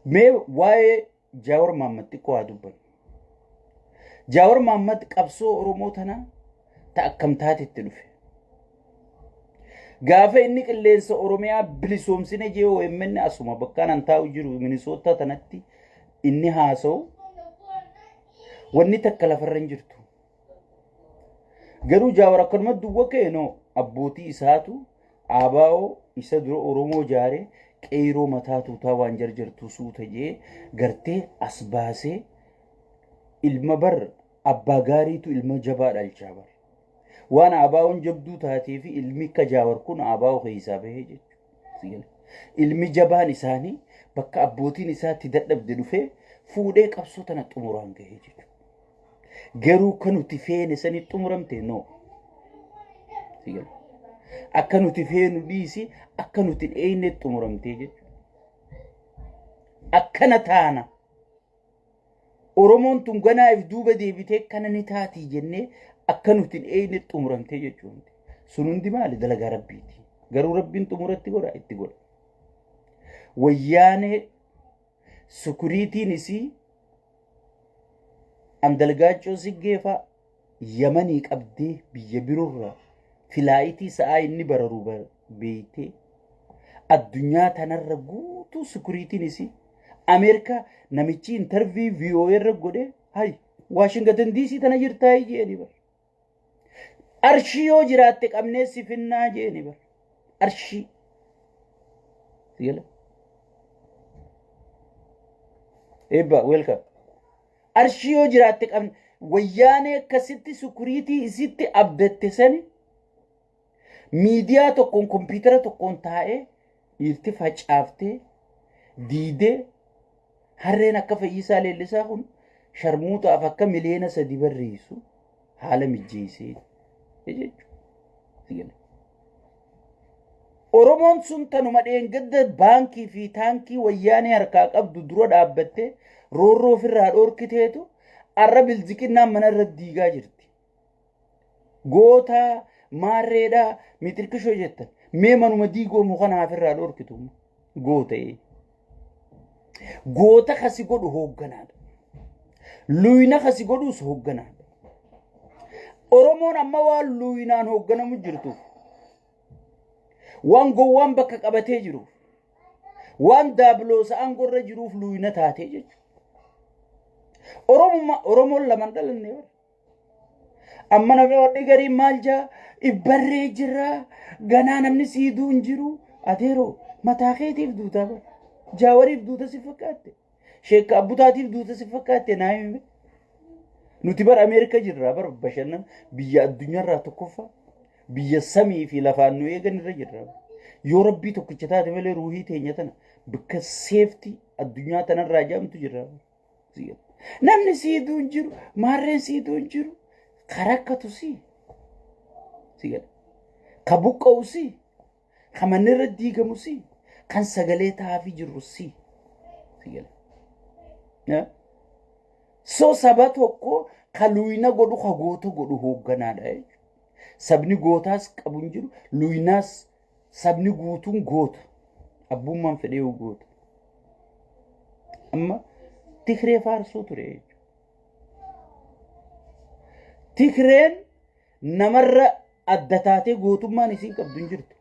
Mee waa'ee Jawaar Mohaammed xiqqoo haa dubbannu. Jawaar Mohaammed qabsoo Oromoo tanaa ta akkam taatetti dhufe. Gaafa inni qilleensa Oromiyaa bilisoomsine jee OMN asuma bakkaan an taa'u jiru Minisoota tanatti inni haasa'u wanni takka lafarra hin jirtu. Garuu Jawaar akkanuma duwwa keenoo abbootii isaatu ABO isa dura Oromoo jaaree qeeroo mataa tuutaa waan jarjartu suuta jee gartee as baasee ilma bar abbaa gaariitu ilma jabaa dhalchaa bar. Waan ABO'n jabduu taatee fi ilmi akka Jawaar kun ABO keessaa bahee jechuudha. Ilmi jabaan isaanii bakka abbootiin isaatti dadhabde dhufee fuudhee qabsoo tana xumuraan gahee jechuudha. Garuu kan nuti feene sani xumuramte no. Akka nuti feenu dhiisi akka nuti eeyne xumuramte jechuudha. Akkana taana. Oromoon tun ganaaf duuba deebitee kana ni taatii jennee akka nuti eeyne xumuramte jechuudha. Sun hundi maali dalagaa Rabbiiti. Garuu Rabbiin xumuratti godha itti godha. Wayyaanee sukuriitiin isii andalgaachoo siggeefaa Yamanii qabdee biyya biroorraa filaayitii sa'aa inni bararuu beeytee addunyaa tanarra guutuu sukuriitiin isii Ameerikaa namichi intervii VOA irra godhee hay Waashingtan DC tana jirtaa jeeni bar. Arshii yoo jiraatte qabnee si finnaa jeeni bar. Arshii. Sigala. Ebba welcome. Arshii yoo jiraatte qabne wayyaanee akkasitti sukuriitii isitti abdatte sani miidiyaa tokkoon kompiitara tokkoon taa'ee dhiirti facaaftee diidee harreen akka Fayyisaa Leellisaa kun sharmuutaaf akka miliyoona 3 barreessu haala mijjeessee jechuudha. Oromoon sun tanuma dheengadda baankii fi taankii wayyaanee harkaa qabdu dura dhaabbattee roorroo ofirraa dhoorkiteetu arra bilziqinnaan mana irra diigaa jirti. Gootaa maarreedhaa mitirkishoo jettan mee manuma diigoo muka naaf irraa dhoorkitu goota'ee. Goota kasi godhu hoogganaadha. Luyina kasi godhus hoogganaadha. Oromoon amma waan luyinaan hoogganamu jirtuuf waan gowwaan bakka qabatee jiruuf waan daabiloosa aangorra jiruuf luyina taatee jechuudha. Oromoon laman dhalanne bar. Amma namni warri garii maal jaa ibbarree jirraa ganaa namni siiduu hin jiru adeeroo mataa keetiif duutaa bar. Jawaariif duuta si fakkaatte. Sheekka Abbutaatiif duuta si fakkaatte naa hime. Nuti bar Ameerika jirraa bar bashannan biyya addunyaarraa tokkoffaa biyya samii fi lafaan nu eegan irra jirraa. Yoo Rabbii tokkicha taate malee ruuhii teenya tana bakka seeftii addunyaa tanarraa jaamtu jirraa. Namni siiduu hin jiru maarreen siiduu hin jiru karakkatu si. Ka buqqa'u si. Ka manni irra diigamu si. Kan sagalee taafii jirru si. So saba tokko ka luyina godhu ka goota godhu hoogganaadha. Sabni gootaas qabu hin jiru luyinaas sabni guutuun goota. Abbummaan fedhee goota. Amma Tigree faarsuu ture. Tigreen namarra adda taatee gootummaan isiin qabdu hin jirtu.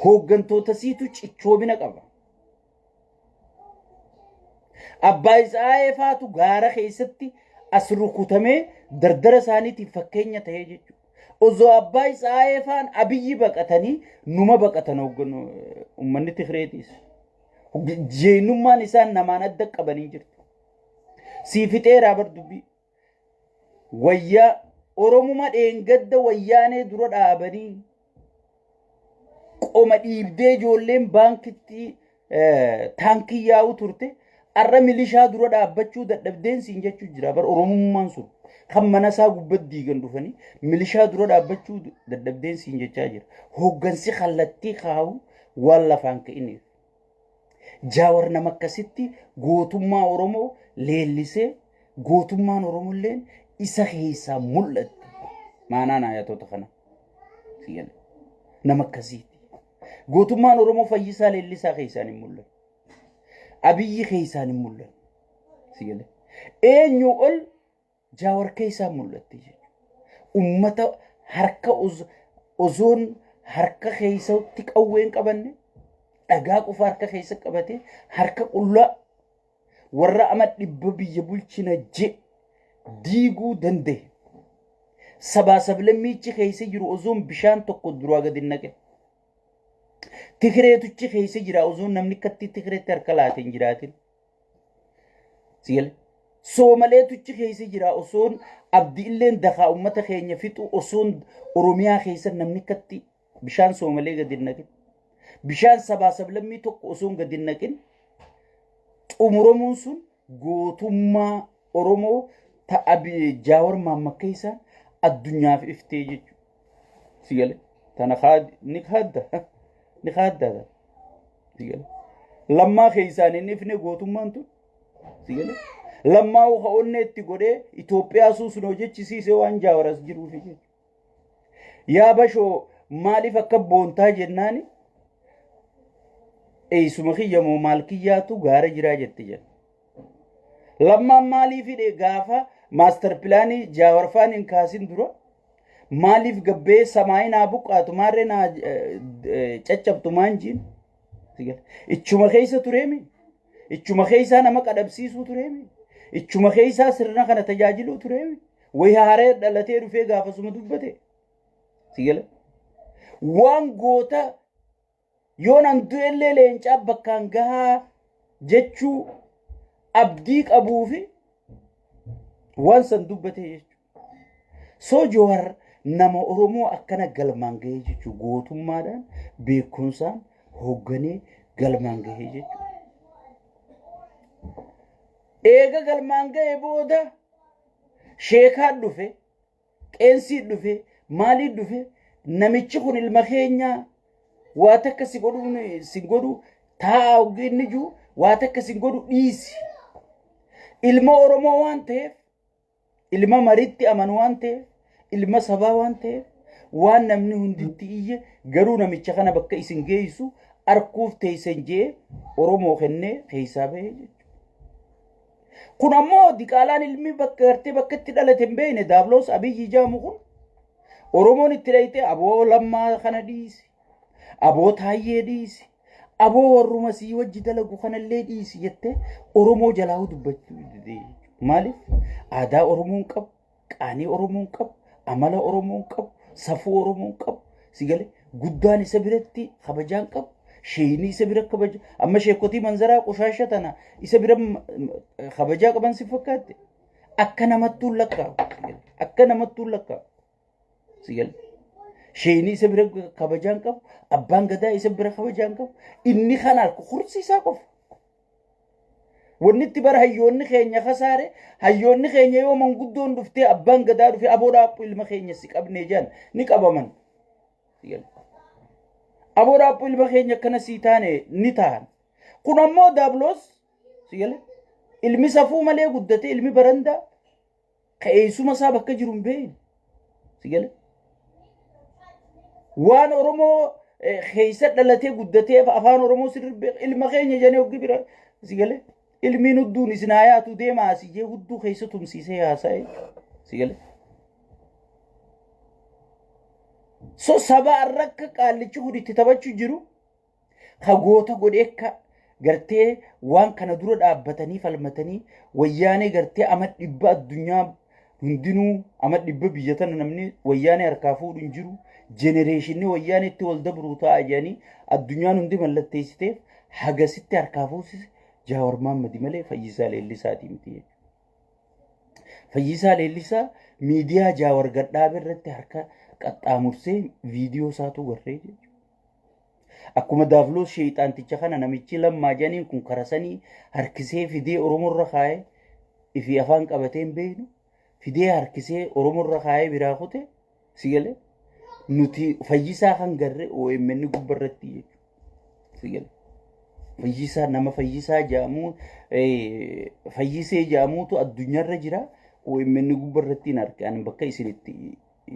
Hooggantoota siitu cichoomina qaba. Abbaa isaa eefaatu gaara keessatti as rukutamee dardara isaaniitiif fakkeenya ta'ee jechuudha. Osoo abbaa isaa eefaan Abiyyi baqatanii numa baqatan uummanni Tigreetiis. Jeenummaan isaan namaan adda qabanii jirtu. Siifixeeraa bar dubbii. Wayyaa Oromuma dheengadda wayyaanee dura dhaabanii qoma dhiibdee ijoolleen baankitti taankii yaa'u turte arra milishaa dura dhaabbachuu dadhabdeen siin jechuu jira bar Oromummaan sun kan mana isaa gubbatti diigan dhufanii milishaa dura dhaabbachuu dadhabdeen siin jechaa jira. Hooggansi kallattii kaa'u waan lafaan ka'iniif. Jawaar nama akkasitti gootummaa Oromoo leellisee gootummaan Oromolleen isa keessaa mul'atti. Maanaan ayatoota kana. Nama akkasiiti. Gootummaan Oromoo Fayyisaa Leellisaa keessaan hin mul'atu. abiyyi keeysaan hin mul'anne. Si galee eenyu ol jaawar keeysaan mul'atte jechuudha. Ummata harka osoon harka keeysatti qawween qabanne dhagaa qofa harka keessa qabate harka qullaa warra ama dhibba biyya bulchina je diiguu danda'e. Sabaa sablammichi keessa jiru osoon bishaan tokko duraa gadi naqe. Tikireetuchi keessa jira osoon namni katti tikireetti harka laate hin jiraatin. Si galee soomaleetuchi keessa jira osoon abdii illeen dakaa ummata keenya fixu osoon oromiyaa keessa namni katti bishaan soomalee gadi naqe. Bishaan sabaa sablammii tokko osoon gadi naqin xumuramuun sun gootummaa Oromoo ta'a Jaawar Mohammad keessa addunyaaf iftee jechuudha. Si galee tana ni kaadda. Si galee lammaa keessaan inni ifne gootummaan tun. Si galee lammaa onne itti godhee Itoophiyaa suusunoo jechisiisee waan Jaawaras jiruufi jechuudha. Yaa bashoo maaliif akka boontaa jennaani eeysuma kiyyamoo maal kiyyaatu gaara jiraa jette jedha. Lammaan maaliif hidhe gaafa maaster pilaanii Jaawarfaan hin kaasin dura maaliif gabbee samaayinaa buqqaatu maarree naa caccabtu maanjiin. Ichuma keessa tureemi. Ichuma keessaa nama qadhabsiisuu tureemi. Ichuma keessaa sirna kana tajaajiluu tureemi. Wayi haaree dhalatee dhufee gaafasuma dubbate. Si galee waan goota yoon an du'ellee leencaa bakkaan gahaa jechuu abdii qabuufi waan san dubbate jechuudha. Soo Jawaar nama Oromoo akkana galmaan gahee jechuudha. Gootummaadhaan beekumsaan hoogganee galmaan gahee jechuudha. Eega galmaan gahee booda sheekaan dhufe, qeensii dhufe, maalii dhufe namichi kun ilma keenyaa waa takka si godhu taa ogeeyni jiru waa takka si godhu dhiisi. Ilma Oromoo waan ta'eef, ilma mariitti amanu waan ta'eef, ilma sabaa waan ta'eef, waan namni hunditti iyye garuu namicha kana bakka isin geessu arkuuf teessan jee Oromoo kennee keessaa bahee jechuudha. Kun ammoo diqaalaan ilmi bakka gartee bakka itti dhalate hin beekne Daabloos Abiyyi jaamu kun Oromoon itti dhayite aboo lammaa kana dhiisi. Aboo Taayyee dhiisi. Aboo warruma sii wajji dalagu kanallee dhiisi jettee Oromoo jalaa dubbachuu dide. Maaliif? Aadaa Oromoon qabu, qaanii Oromoon qabu, amala Oromoon qabu, safuu Oromoon qabu. Si galee guddaan isa biratti kabajaan qabu. Sheeyni isa bira kabaja. Amma sheekotii manzaraa qoshaasha tana isa bira kabajaa qaban si fakkaate. Akka namattuu lakkaa'u. Akka namattuu lakkaa'u. Si galee sheeyni isa bira kabajaan qabu. Abbaan gadaa isa bira kabajaan qabu. Inni kanaan kursiisaa qofa. Wanni itti bara hayyoonni keenya kasaare hayyoonni keenya yoo manguddoon dhuftee abbaan gadaa dhufee aboodhaa ilma keenya si qabnee jaan ni qabaman. Si galee aboodhaa ilma keenya akkana sii taane ni ta'an. Kun ammoo Daabloos si galee ilmi safuu malee guddate ilmi barandaa ka'eessuma isaa bakka jiru hin beekne. Si galee waan Oromoo keessa dhalatee guddatee afaan Oromoo sirriibbee ilma keenya janii hoggi bira si galee ilmiin hudduun isin hayaatu deemaa asii jee hudduu keessa tumsiisee haasa'e. Si galee so saba arrakka qaallichi huditti taphachuu jiru kagoota godheekka gartee waan kana dura dhaabbatanii falmatanii wayyaanee gartee ama dhibba addunyaa hundinuu ama dhibba biyya tana namni wayyaanee harkaa fuudhu hin jiru. Jenereeshinni wayyaaneetti wal dabruu ta'a jedhanii addunyaan hundi mallatteessiteef hagasitti harkaa fuusise Jawaar Mohammad malee Fayyisaa Leellisaatii miti. Fayyisaa Leellisaa miidiyaa Jawaar gadhaabe irratti harka qaxxaamursee viidiyoo isaatu warree jechuudha. Akkuma Daabloos sheexaanticha kana namichi lammaa jedhaniin kun karasanii harkisee fidee Oromoorra kaa'ee ifi afaan qabatee hin beeknu fidee harkisee Oromoorra kaa'ee biraa kute si galee nuti Fayyisaa kan garre OMN gubbarratti jechuudha. Si galee Fayyisaa nama Fayyisaa jedhamu Fayyisee jedhamuutu addunyaarra jira. OMN gubbarratti hin arge ani bakka isinitti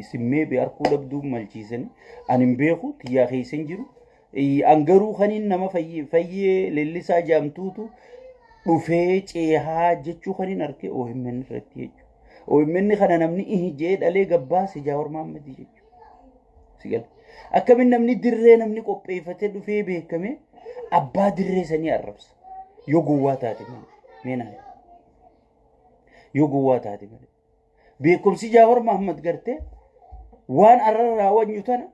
isimee be harkuu dhabduu malchiisanii ani hin beeku xiyyaa keessa hin jiru. Angaruu kaniin nama Fayyee Leellisaa jedhamtuutu dhufee ceehaa jechuu kan hin arge OMN irratti jechuudha. OMN kana namni ihijee dhalee gabbaase Jawaar Mohaammed jechuudha. Sigal. Akkamiin namni dirree namni qopheeffatee dhufee beekame abbaa dirree sanii arrabsa. Yoo gowwaa taate malee meenaa yoo gowwaa taate malee beekumsi Jawaar Mohaammed gartee waan arraa wanyu tana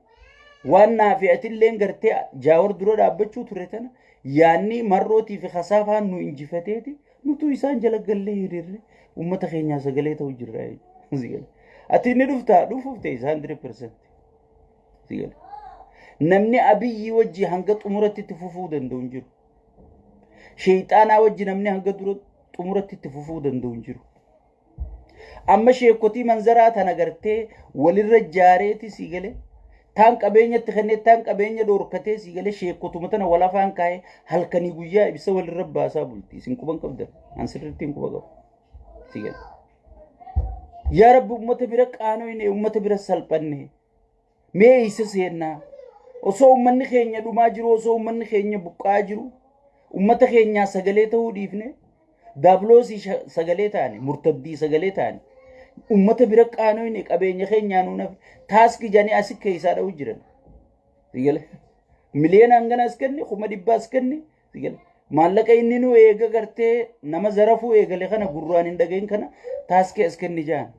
waan naafi'atillee gartee Jawaar dura dhaabbachuu ture tana yaanni marrootii fi khasaafaan nu injifateeti nutu isaan jala gallee hiriirre ummata keenyaa sagalee ta'u jirra jechuudha. Ati inni dhufuuf ta'e 100%. Sigal. Namni Abiyyi wajji hanga xumuratti itti fufuu danda'u hin jiru. Sheexaanaa wajji namni hanga xumuratti itti fufuu danda'u hin jiru. Amma sheekotii manzaraa tana gartee walirra jaareeti sigale taan qabeenyatti kennee taan qabeenya dhoorkatee sigale sheekotuma tana wal afaan kaa'ee halkanii guyyaa ibsa walirra baasaa bulti. Isin quban qabdan an sirriitti hin quba qabu. Sigale. Yaa Rabbi ummata bira qaanoyne ummata bira salphanne mee isa seennaa osoo ummanni keenya dhumaa jiru osoo ummanni keenya buqqaa jiru ummata keenyaa sagalee ta'uu dhiifne daabloosii sagalee ta'ani murtaddii sagalee ta'ani ummata bira qaanoyne qabeenya keenyaa nuunaf taaski janii asi keessaa dha'u jiran. Sigale. Miliyoona hangana as kenni 100,000 as kenni. Sigale. Maallaqa inni nu eega gartee nama zarafuu eegale kana gurraan hin dhagahin kana taaskee as kenni jaan.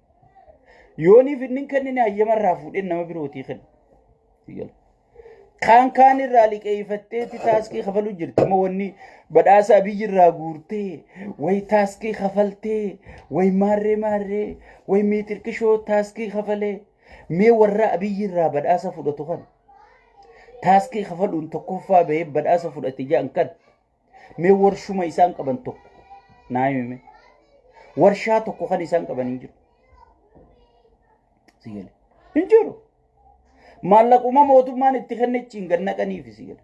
Yooniif inni kennine hayyamarraa fuudheen nama birootii kenna. Sigale. Kaan irraa liqeeffatteeti taaskii kafaluu jirti. Amma wanni badhaasa Abiyyi irraa guurtee way taaskii kafaltee way maarree way miitirkishoo taaskii kafalee mee warra Abiyyi irraa badhaasa fudhatu kan taaskii kafaluun tokkoffaa bahee badhaasa fudhate jaan kan mee warshuma isaan qaban tokko naayime warshaa tokko kan isaan qaban hin jiru. Sigale. Hin jiru. Maallaquma mootummaan itti kennechiin gannaqaniif sigale.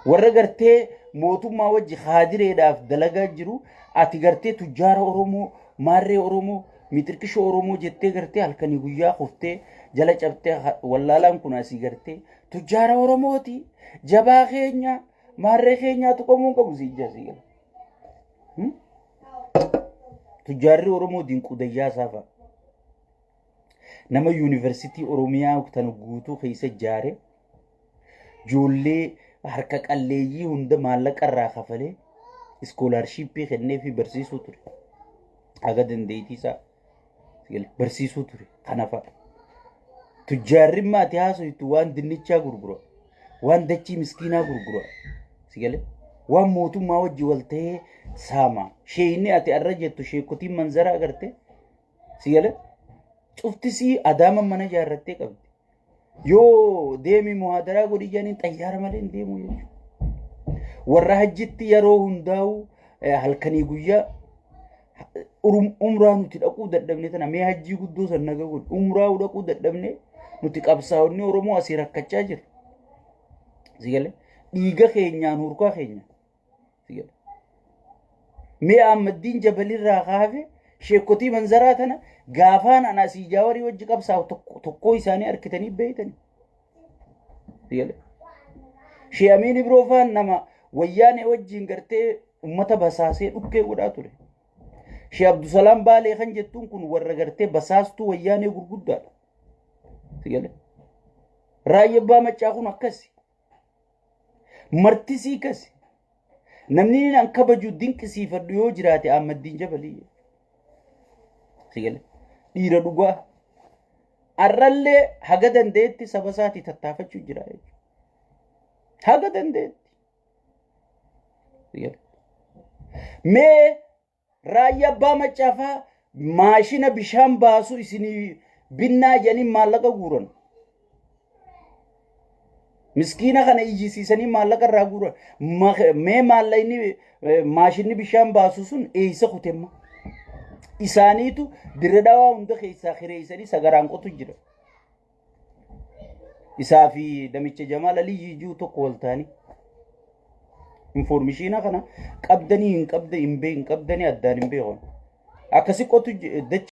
Warra gartee mootummaa wajji haadireedhaaf dalagaa jiru ati gartee tujjaara Oromoo maarree Oromoo miitirkishoo Oromoo jettee gartee halkanii guyyaa kuftee jala cabtee wallaalaan kun asii gartee tujjaara Oromooti jabaa keenya maarree keenyaa tuqamuu qabu siijaa sigale. Tujjaarri Oromoo dinqudayyaa saafa. Nama yuunivarsiitii Oromiyaa tan guutuu keessa jaare ijoollee harka qalleeyyii hunda maallaqa irraa kafalee iskoolaarshiippii kennee fi barsiisuu ture. Haga dandeettii isaa barsiisuu ture. Kanaaf tujjaarri maatii haasoitu waan dinnichaa gurgura waan dachii miskiinaa gurgura. Sigale. Waan mootummaa wajji wal ta'ee saama. Sheeyni ati arra jettu sheekotiin manzara agarte. Sigale. Cuftisii adaama mana jaarrattee qabdi. Yoo deemi muhaadaraa godhi jaaniin xayyaara malee hin deemu jechuudha. Warra hajjitti yeroo hundaa'u halkanii guyyaa umraa nuti dhaquu dadhabne tana mee hajjii guddoo san naga godhu umraa dhaquu dadhabne nuti qabsaa'onni Oromoo asii rakkachaa jira. Sigale. Dhiiga keenyaan hurkaa keenya. Sigale. Mee Ahmaddiin Jabalirraa kaafe sheekotii manzaraa tana gaafaan anasii Jawaarii wajji qabsaa'u tokko isaanii arkitanii beeytani. Sigale. Shee Amiin Ibroofaan nama wayyaanee wajjiin gartee ummata basaasee dhukkee godhaa ture. Shee Abdusalaam Baalee kan jettuun kun warra gartee basaastuu wayyaanee gurguddaadha. Sigale. Raayyaa Abbaa Maccaa kun akkasi. Martisii kasi. Namni an kabaju dinqisiifadhu yoo jiraate Ahmaddiin Jabalii. Sigale. Dhiira dhugaa. Arrallee haga dandeetti saba isaatii tattaafachuu jira jechuudha. Haga dandeetti. Sigale. Mee Raayyaa Abbaa Maccaafaa maashina bishaan baasu isinii binnaa jedhanii maallaqa guuran. Miskiina kana ijjisiisanii maallaqa irraa guuran. Mee maallaqni maashinni bishaan baasu sun eessa kutemma? Isaaniitu dirree dhawaa hunda keessaa hireessanii sagaraan qotu jira. Isaa fi namicha Jamaal Aliyyi ijuu tokko wal ta'anii informeeshina kana qabdanii hin qabdanii addaan hin beekan. Akkasi qotu